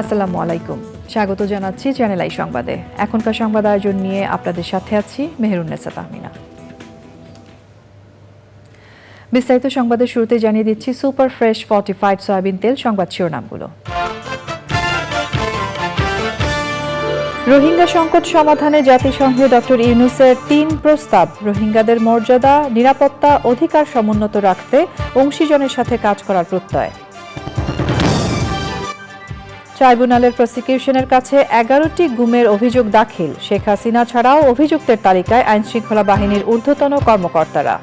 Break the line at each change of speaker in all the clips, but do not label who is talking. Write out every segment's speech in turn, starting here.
আসসালামু আলাইকুম, স্বাগত জানাচ্ছি চ্যানেল আই সংবাদে। এখনকার সংবাদ আয়োজন নিয়ে আপনাদের সাথে আছি মেহেরুন্নেসা তাহমিনা। বিস্তারিত সংবাদের শুরুতে জানিয়ে দিচ্ছি সুপার ফ্রেশ ফর্টিফাইড সয়াবিন তেল সংবাদ শিরোনামগুলো। রোহিঙ্গা সংকট সমাধানে জাতিসংঘে ডক্টর ইউনূসের ৩ প্রস্তাব। রোহিঙ্গাদের মর্যাদা, নিরাপত্তা, অধিকার সমুন্নত রাখতে অংশীজনের সাথে কাজ করার প্রত্যয়। ট্রাইব্যুনালের প্রসিকিউশনের কাছে ১১টি গুমের অভিযোগ দাখিল। শেখ হাসিনা ছাড়াও অভিযুক্তের তালিকায় আইনশৃঙ্খলা বাহিনীর ঊর্ধ্বতন কর্মকর্তারা।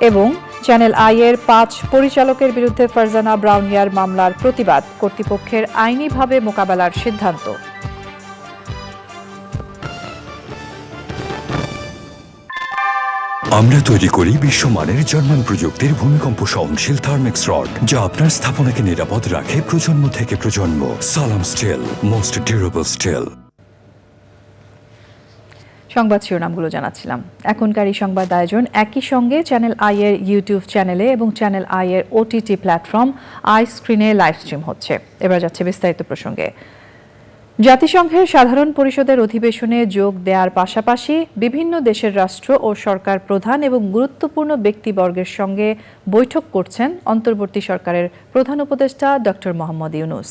এবং চ্যানেল আই এর ৫ পরিচালকের বিরুদ্ধে ফারজানা ব্রাউনিয়ার মামলার প্রতিবাদ, কর্তৃপক্ষের আইনিভাবে মোকাবেলার সিদ্ধান্ত।
আমরা তৈরি করি বিশ্বমানের জার্মান প্রযুক্তির ভূমিকম্প সহনশীল থার্মেক্স রড, যা আপনার স্থাপনাকে নিরাপদ রাখে প্রজন্ম থেকে প্রজন্ম। সালাম স্টিল, মোস্ট ডিউরেবল স্টিল।
সংবাদ শিরোনামগুলো জানাচ্ছিলাম। এখনকার এই সংবাদ আয়োজন একই সঙ্গে চ্যানেল আই এর ইউটিউব চ্যানেলে এবং চ্যানেল আই এর ওটিটি প্ল্যাটফর্ম আই স্ক্রিনে লাইভ স্ট্রিম হচ্ছে। এবার যাচ্ছে বিস্তারিত প্রসঙ্গে। জাতিসংঘের সাধারণ পরিষদের অধিবেশনে যোগ দেওয়ার পাশাপাশি বিভিন্ন দেশের রাষ্ট্র ও সরকার প্রধান এবং গুরুত্বপূর্ণ ব্যক্তিবর্গের সঙ্গে বৈঠক করছেন অন্তর্বর্তী সরকারের প্রধান উপদেষ্টা ডক্টর মোহাম্মদ ইউনূস।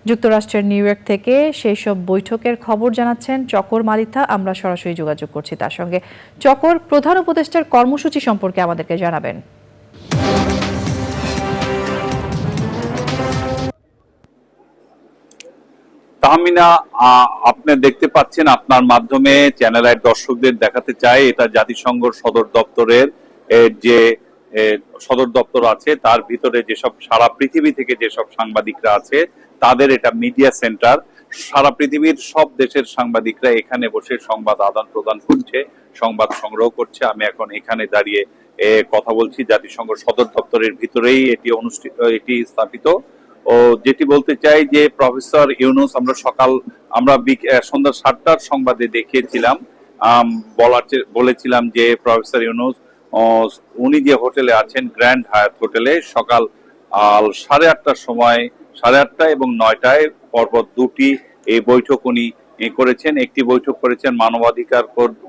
যুক্তরাষ্ট্রের নিউ ইয়র্ক থেকে সেই সব বৈঠকের খবর জানাচ্ছেন চকর মালিথা। আমরা সরাসরি যোগাযোগ করছি তার সঙ্গে। চকর, প্রধান উপদেষ্টার কর্মসূচি সম্পর্কে আমাদেরকে জানাবেন।
তাহমিনা, আপনি দেখতে পাচ্ছেন, আপনার মাধ্যমে চ্যানেল আই দর্শকদের দেখাতে চাই, এটা জাতিসংঘ সদর দপ্তরের যে সদর দপ্তর আছে, তার ভিতরে যেসব সারা পৃথিবী থেকে যেসব সাংবাদিকরা আছে তাদের এটা মিডিয়া সেন্টার। সারা পৃথিবীর সব দেশের সাংবাদিকরা এখানে বসে সংবাদ আদান প্রদান করছে, সংবাদ সংগ্রহ করছে। আমি এখন এখানে দাঁড়িয়ে কথা বলছি, জাতিসংঘ সদর দপ্তরের ভিতরেই এটি স্থাপিত। ও যেটি বলতে চাই যে প্রফেসর ইউনূস, আমরা সন্ধ্যা ৭টার সংবাদে দেখিয়েছিলাম, বলেছিলাম যে প্রফেসর ইউনূস উনি যে হোটেলে আছেন, গ্র্যান্ড হায়াত হোটেলে, সকাল ৮:৩০টার সময়, ৮:৩০ এবং ৯টায় পরপর দুটি এই বৈঠক উনি করেছেন। একটি বৈঠক করেছেন মানবাধিকার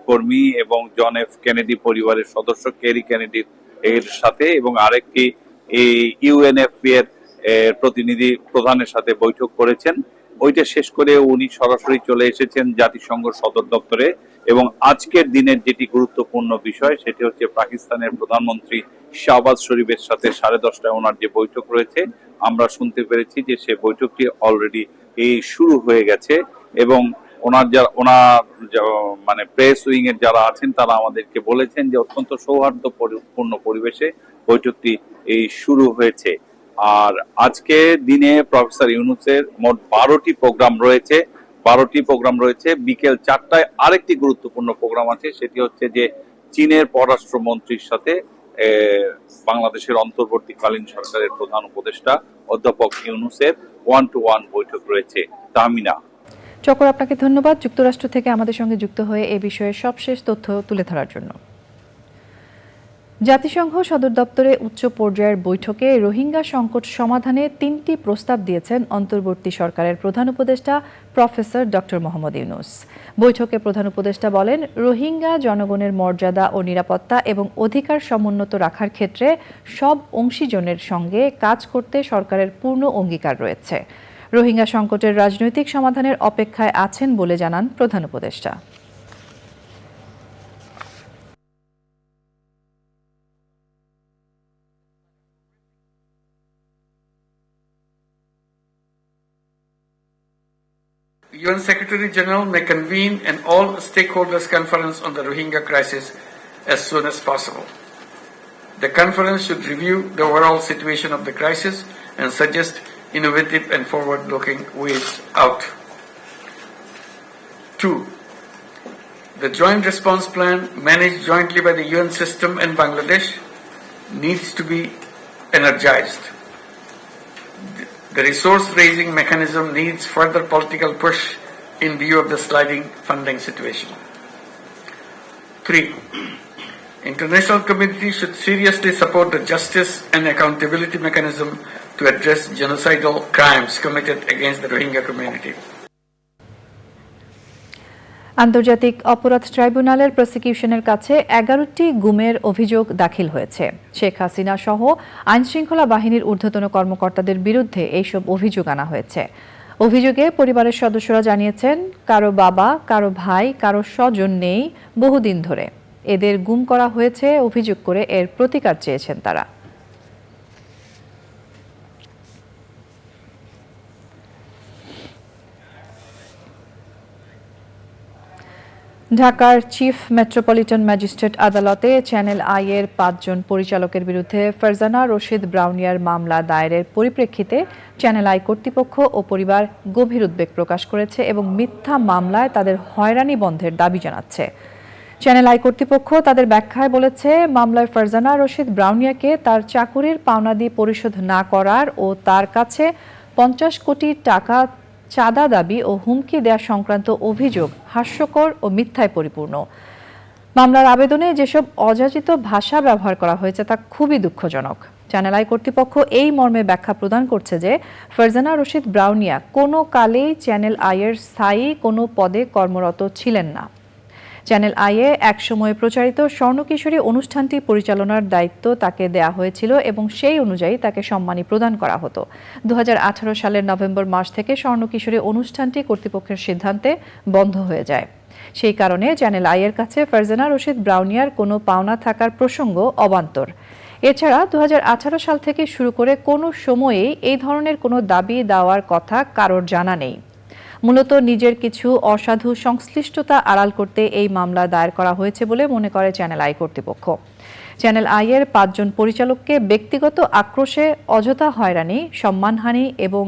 কর্মী এবং জন এফ কেনেডি পরিবারের সদস্য কেরি কেনেডি এর সাথে, এবং আরেকটি ইউএনএফপি এর প্রতিনিধি প্রধানের সাথে বৈঠক করেছেন। ওইটা শেষ করে উনি সরাসরি চলে এসেছেন জাতিসংঘ সদর দপ্তরে। এবং আজকের দিনের যেটি গুরুত্বপূর্ণ বিষয়, সেটি হচ্ছে পাকিস্তানের প্রধানমন্ত্রী শাহবাজ শরীফের সাথে 10:30টায় ওনার যে বৈঠক রয়েছে, আমরা শুনতে পেরেছি যে সে বৈঠকটি অলরেডি শুরু হয়ে গেছে। এবং ওনার মানে প্রেস উইং এর যারা আছেন তারা আমাদেরকে বলেছেন যে অত্যন্ত সৌহার্দ্যপূর্ণ পরিবেশে বৈঠকটি শুরু হয়েছে। আর আজকে দিনে প্রফেসর ইউনূসের মোট 12টি প্রোগ্রাম রয়েছে। বিকেল 4টায় আরেকটি গুরুত্বপূর্ণ প্রোগ্রাম আছে, সেটি হচ্ছে যে চীনের পররাষ্ট্রমন্ত্রীর সাথে বাংলাদেশের অন্তর্বর্তীকালীন সরকারের প্রধান উপদেষ্টা অধ্যাপক ইউনূসের 1-to-1 বৈঠক রয়েছে। তাহমিনা।
চকর, আপনাকে ধন্যবাদ যুক্তরাষ্ট্র থেকে আমাদের সঙ্গে যুক্ত হয়ে এ বিষয়ে সবশেষ তথ্য তুলে ধরার জন্য। জাতিসংঘ সদর দপ্তরে উচ্চ পর্যায়ের বৈঠকে রোহিঙ্গা সংকট সমাধানে 3টি প্রস্তাব দিয়েছেন অন্তর্বর্তী সরকারের প্রধান উপদেষ্টা প্রফেসর ডক্টর মোহাম্মদ ইউনূস। বৈঠকে প্রধান উপদেষ্টা বলেন, রোহিঙ্গা জনগণের মর্যাদা ও নিরাপত্তা এবং অধিকার সমুন্নত রাখার ক্ষেত্রে সব অংশীজনের সঙ্গে কাজ করতে সরকারের পূর্ণ অঙ্গীকার রয়েছে। রোহিঙ্গা সংকটের রাজনৈতিক সমাধানের অপেক্ষায় আছেন বলে জানান প্রধান উপদেষ্টা।
UN Secretary General may convene an all-stakeholders conference on the Rohingya crisis as soon as possible. The conference should review the overall situation of the crisis and suggest innovative and forward-looking ways out. 2. The joint response plan managed jointly by the UN system and Bangladesh needs to be energized. The resource-raising mechanism needs further political push in view of the sliding funding situation. 3. International community should seriously support the justice and accountability mechanism to address genocidal crimes committed against the Rohingya community.
আন্তর্জাতিক অপরাধ ট্রাইব্যুনালের প্রসিকিউশনের কাছে 11টি গুমের অভিযোগ দাখিল হয়েছে। শেখ হাসিনা সহ আইনশৃঙ্খলা বাহিনীর ঊর্ধ্বতন কর্মকর্তাদের বিরুদ্ধে এইসব অভিযোগ আনা হয়েছে। অভিযোগে পরিবারের সদস্যরা জানিয়েছেন, কারো বাবা, কারো ভাই, কারো স্বজন নেই বহুদিন ধরে। এদের গুম করা হয়েছে অভিযোগ করে এর প্রতিকার চেয়েছেন তারা। ঢাকার চিফ মেট্রোপলিটন ম্যাজিস্ট্রেট আদালতে চ্যানেল আই এর 5 জন পরিচালকের বিরুদ্ধে ফারজানা রশিদ ব্রাউনিয়ার মামলা দায়েরের পরিপ্রেক্ষিতে চ্যানেল আই কর্তৃপক্ষ ও পরিবার গভীর উদ্বেগ প্রকাশ করেছে এবং মিথ্যা মামলায় তাদের হয়রানি বন্ধের দাবি জানাচ্ছে। চ্যানেল আই কর্তৃপক্ষ তাদের ব্যাখ্যায় বলেছে, মামলায় ফারজানা রশিদ ব্রাউনিয়াকে তার চাকুরির পাওনাদি পরিশোধ না করার ও তার কাছে 50 কোটি টাকা চাঁদা দাবি ও হুমকি দেওয়া সংক্রান্ত অভিযোগ হাস্যকর ও মিথ্যায় পরিপূর্ণ। মামলার আবেদনে যেসব অযাচিত ভাষা ব্যবহার করা হয়েছে তা খুবই দুঃখজনক। চ্যানেল আই কর্তৃপক্ষ এই মর্মে ব্যাখ্যা প্রদান করছে যে ফারজানা রশিদ ব্রাউনিয়া কোনো কালেই চ্যানেল আই এর স্থায়ী কোনো পদে কর্মরত ছিলেন না। চ্যানেল আই এ একসময় প্রচারিত স্বর্ণকিশোরী অনুষ্ঠানটি পরিচালনার দায়িত্ব তাকে দেয়া হয়েছিল এবং সেই অনুযায়ী তাকে সম্মানী প্রদান করা হতো। 2018 সালের নভেম্বর মাস থেকে স্বর্ণকিশোরী অনুষ্ঠানটি কর্তৃপক্ষের সিদ্ধান্তে বন্ধ হয়ে যায়। সেই কারণে চ্যানেল আই এর কাছে ফারজানা রশিদ ব্রাউনিয়ার কোনো পাওনা থাকার প্রসঙ্গ অবান্তর। এছাড়া 2018 সাল থেকে শুরু করে কোনো সময়েই এই ধরনের কোনো দাবি দেওয়ার কথা কারোর জানা নেই। মূলত নিজের কিছু অসাধু সংশ্লিষ্টতা আড়াল করতে এই মামলা দায়ের করা হয়েছে বলে মনে করে চ্যানেল আই কর্তৃপক্ষ। চ্যানেল আই এর 5 জন পরিচালককে ব্যক্তিগত আক্রোশে অযথা হয়রানি, সম্মানহানি এবং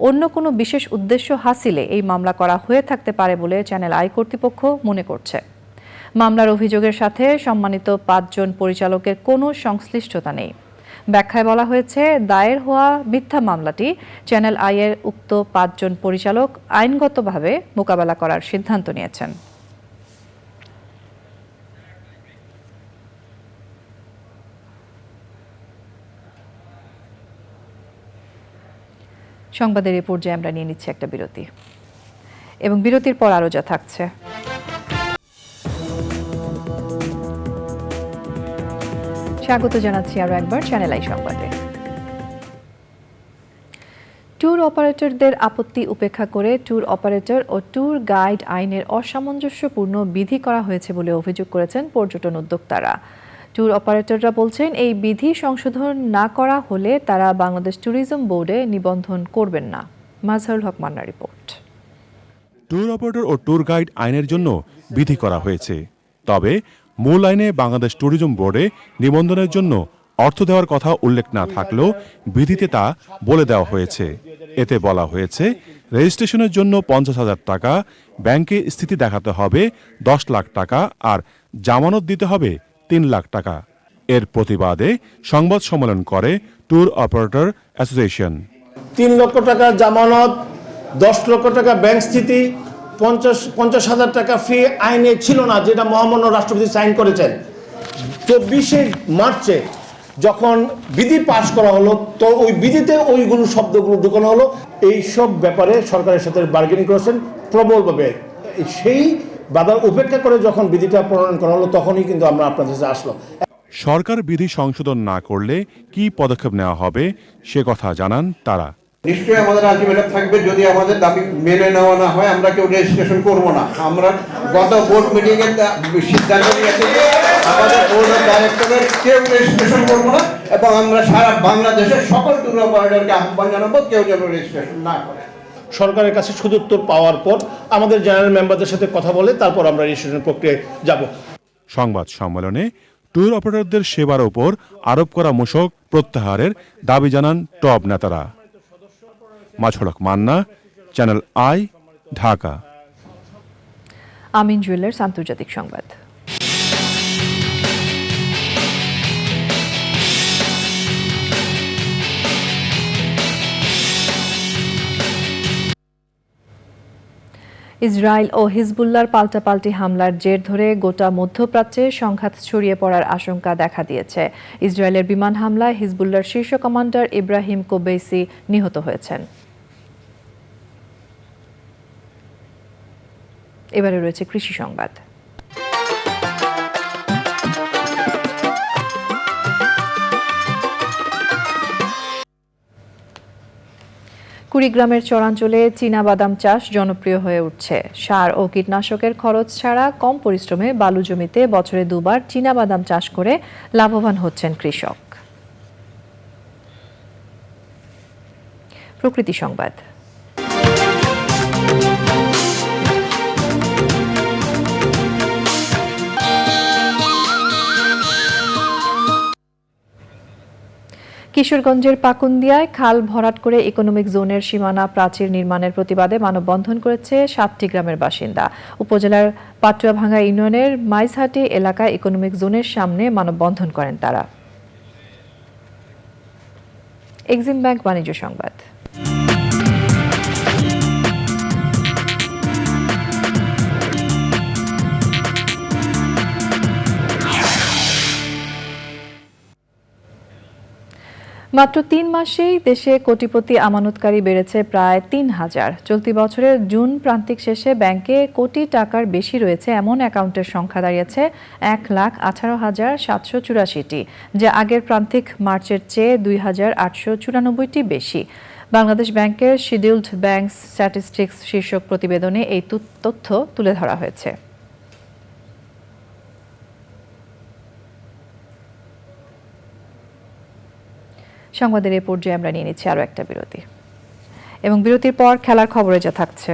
অন্য কোনো বিশেষ উদ্দেশ্য হাসিলে এই মামলা করা হয়ে থাকতে পারে বলে চ্যানেল আই কর্তৃপক্ষ মনে করছে। মামলার অভিযোগের সাথে সম্মানিত 5 জন পরিচালকের কোনো সংশ্লিষ্টতা নেই। ব্যাখ্যায় বলা হয়েছে, দায়ের হওয়া মিথ্যা মামলাটি চ্যানেল আই এর উক্ত 5 জন পরিচালক আইনগতভাবে মোকাবেলা করার সিদ্ধান্ত নিয়েছেন। সংবাদের এই পর্যায়ে আমরা নিয়ে নিচ্ছি একটা বিরতি এবং বিরতির পর আরও যা থাকছে। স্বাগত জানাচ্ছি আরও একবার চ্যানেল আই সংবাদে। ট্যুর অপারেটরদের আপত্তি উপেক্ষা করে ট্যুর অপারেটর ও ট্যুর গাইড আইনের অসামঞ্জস্যপূর্ণ বিধি করা হয়েছে বলে অভিযোগ করেছেন পর্যটন উদ্যোক্তারা। ট্যুর অপারেটররা বলছেন, এই বিধি সংশোধন না করা হলে তারা বাংলাদেশ ট্যুরিজম বোর্ডে নিবন্ধন করবেন না। মাজহারুল হক মান্নার রিপোর্ট।
ট্যুর অপারেটর ও ট্যুর গাইড আইনের জন্য বিধি করা হয়েছে, তবে মূল আইনে বাংলাদেশ ট্যুরিজম বোর্ডে নিবন্ধনের জন্য অর্থ দেওয়ার কথা উল্লেখ না থাকলেও বিধিতে তা বলে দেওয়া হয়েছে। এতে বলা হয়েছে, রেজিস্ট্রেশনের জন্য 50,000 টাকা, ব্যাংকে স্থিতি দেখাতে হবে 10 লাখ টাকা আর জামানত দিতে হবে 3 লাখ টাকা। এর প্রতিবাদে সংবাদ সম্মেলন করে ট্যুর অপারেটর অ্যাসোসিয়েশন।
3 লক্ষ টাকা জামানত, 10 লক্ষ টাকা ব্যাংক স্থিতি, 50,000 টাকা ফি আইনে ছিল না, যেটা মহামান্য রাষ্ট্রপতি সাইন করেছেন। 24শে মার্চে যখন বিধি পাশ করা হলো, তো ওই বিধিতে ওইগুলো শব্দগুলো ঢুকানো হলো। এই সব ব্যাপারে সরকারের সাথে বার্গেনিং করেছেন প্রবলভাবে। সেই বাধার উপেক্ষা করে যখন বিধিটা প্রণয়ন করা হলো, তখনই কিন্তু আমরা আপনাদের কাছে আসলো।
সরকার বিধি সংশোধন না করলে কি পদক্ষেপ নেওয়া হবে সে কথা জানান তারা।
নিশ্চয়ই আমাদের আলটিমেটাম থাকবে, যদি আমাদের দাবি মেনে নেওয়া না হয় আমরা কেউ রেজিস্ট্রেশন করব না। আমরা গত বোর্ড মিটিং এর সিদ্ধান্ত নিয়েছি যে আমাদের বোর্ড অফ ডাইরেক্টরের কেউ রেজিস্ট্রেশন করব না এবং আমরা সারা বাংলাদেশের সকল ট্যুর অপারেটরকে আহ্বান জানাবো কেউ যেন রেজিস্ট্রেশন না করে।
সরকারের কাছে সুদুত্তর পাওয়ার পর আমাদের জেনারেল মেম্বারদের সাথে কথা বলে তারপর আমরা রেজিস্ট্রেশন প্রক্রিয়ায় যাব।
সংবাদ সম্মেলনে ট্যুর অপারেটরদের সেবার ওপর আরোপ করা মূসক প্রত্যাহারের দাবি জানান টপ নেতারা। Mazharul Haque Manna, channel I, Dhaka.
Amin jewellers আন্তর্জাতিক সংবাদ। ইসরায়েল ও হিজবুল্লাহর পাল্টাপাল্টি হামলার জের ধরে গোটা মধ্যপ্রাচ্যে সংঘাত ছড়িয়ে পড়ার আশঙ্কা দেখা দিয়েছে। ইসরায়েলের বিমান হামলায় হিজবুল্লাহর শীর্ষ কমান্ডার ইব্রাহিম কোবেইসি নিহত হয়েছেন। এবারে রয়েছে কৃষি সংবাদ। কুড়িগ্রামের চরাঞ্চলে চীনাবাদাম চাষ জনপ্রিয় হয়ে উঠছে। সার ও কীটনাশকের খরচ ছাড়া কম পরিশ্রমে বালু জমিতে বছরে দুবার চীনাবাদাম চাষ করে লাভবান হচ্ছেন কৃষক। প্রকৃতি সংবাদ। কিশোরগঞ্জের পাকুন্দিয়ায় খাল ভরাট করে ইকোনমিক জোনের সীমানা প্রাচীর নির্মাণের প্রতিবাদে মানববন্ধন করেছে 7টি গ্রামের বাসিন্দা। উপজেলার পাটুয়াভাঙ্গা ইউনিয়নের মাইজহাটি এলাকায় ইকোনমিক জোনের সামনে মানববন্ধন করেন তারা। এক্সিম ব্যাংক বাণিজ্য সংবাদ। মাত্র 3 মাসেই দেশে কোটিপতি আমানতকারী বেড়েছে প্রায় 3000। চলতি বছরের জুন প্রান্তিক শেষে ব্যাংকে কোটি টাকার বেশি রয়েছে এমন অ্যাকাউন্টের সংখ্যা দাঁড়িয়েছে 1,18,784টি, যা আগের প্রান্তিক মার্চের চেয়ে 2,894টি বেশি। বাংলাদেশ ব্যাংকের শিডিউলড ব্যাংকস স্ট্যাটিস্টিক্স শীর্ষক প্রতিবেদনে এই তথ্য তুলে ধরা হয়েছে। সংবাদের এই পর্যায়ে আমরা নিয়ে নিচ্ছি আরও একটা বিরতি, এবং বিরতির পর খেলার খবরে যা থাকছে।